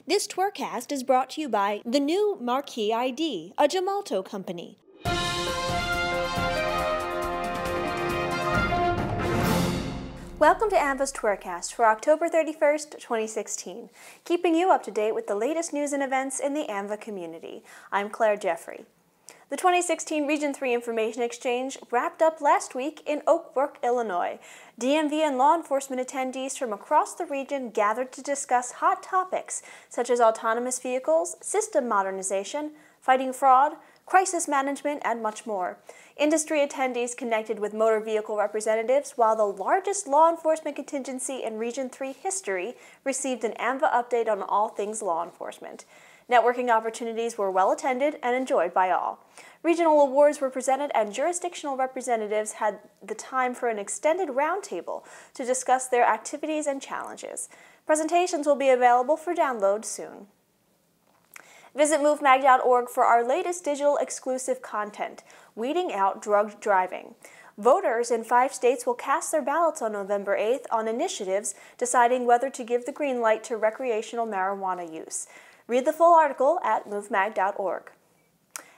This TWIRcast is brought to you by the new Marquee ID, a Gemalto company. Welcome to AAMVA's TWIRcast for October 31st, 2016, keeping you up to date with the latest news and events in the AAMVA community. I'm Claire Jeffrey. The 2016 Region 3 Information Exchange wrapped up last week in Oak Brook, Illinois. DMV and law enforcement attendees from across the region gathered to discuss hot topics such as autonomous vehicles, system modernization, fighting fraud, crisis management, and much more. Industry attendees connected with motor vehicle representatives, while the largest law enforcement contingency in Region 3 history received an AAMVA update on all things law enforcement. Networking opportunities were well attended and enjoyed by all. Regional awards were presented and jurisdictional representatives had the time for an extended roundtable to discuss their activities and challenges. Presentations will be available for download soon. Visit movemag.org for our latest digital exclusive content, Weeding Out Drug Driving. Voters in 5 states will cast their ballots on November 8th on initiatives deciding whether to give the green light to recreational marijuana use. Read the full article at movemag.org.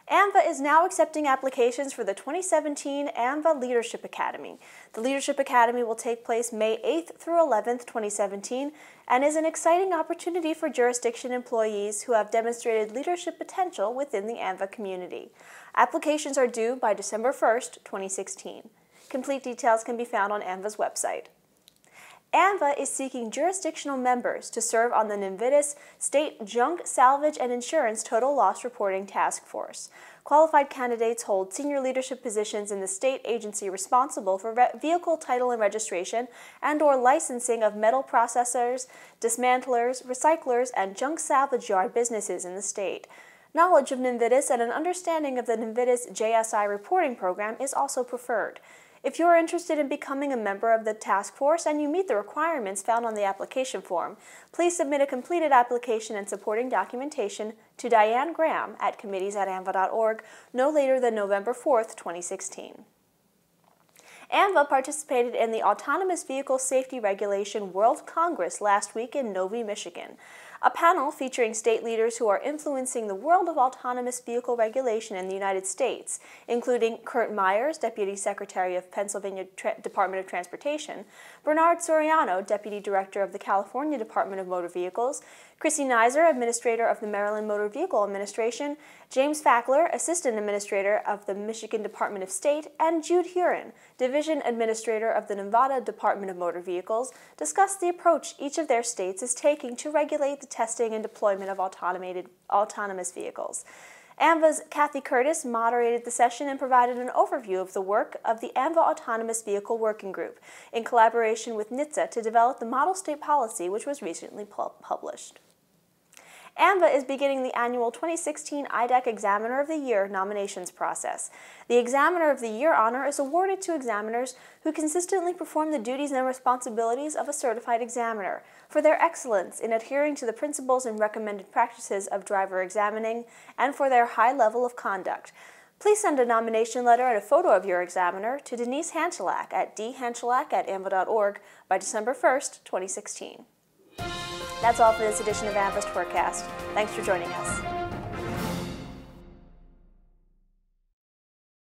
AAMVA is now accepting applications for the 2017 AAMVA Leadership Academy. The Leadership Academy will take place May 8th through 11th, 2017, and is an exciting opportunity for jurisdiction employees who have demonstrated leadership potential within the AAMVA community. Applications are due by December 1st, 2016. Complete details can be found on AAMVA's website. AAMVA is seeking jurisdictional members to serve on the NVIDIS State Junk, Salvage, and Insurance Total Loss Reporting Task Force. Qualified candidates hold senior leadership positions in the state agency responsible for vehicle title and registration and/or licensing of metal processors, dismantlers, recyclers, and junk salvage yard businesses in the state. Knowledge of NVIDIS and an understanding of the NVIDIS JSI reporting program is also preferred. If you are interested in becoming a member of the task force and you meet the requirements found on the application form, please submit a completed application and supporting documentation to Diane Graham at committees@aamva.org no later than November 4th, 2016. AAMVA participated in the Autonomous Vehicle Safety Regulation World Congress last week in Novi, Michigan. A panel featuring state leaders who are influencing the world of autonomous vehicle regulation in the United States, including Kurt Myers, Deputy Secretary of Pennsylvania Department of Transportation, Bernard Soriano, Deputy Director of the California Department of Motor Vehicles, Chrissy Nizer, Administrator of the Maryland Motor Vehicle Administration, James Fackler, Assistant Administrator of the Michigan Department of State, and Jude Huron, Division Administrator of the Nevada Department of Motor Vehicles, discussed the approach each of their states is taking to regulate the testing and deployment of autonomous vehicles. AAMVA's Kathy Curtis moderated the session and provided an overview of the work of the AAMVA Autonomous Vehicle Working Group in collaboration with NHTSA to develop the model state policy, which was recently published. AAMVA is beginning the annual 2016 IDAC Examiner of the Year nominations process. The Examiner of the Year honor is awarded to examiners who consistently perform the duties and responsibilities of a certified examiner for their excellence in adhering to the principles and recommended practices of driver examining and for their high level of conduct. Please send a nomination letter and a photo of your examiner to Denise Hanchelak at dhanchelak@aamva.org by December 1st, 2016. That's all for this edition of AAMVA's TWIRcast. Thanks for joining us.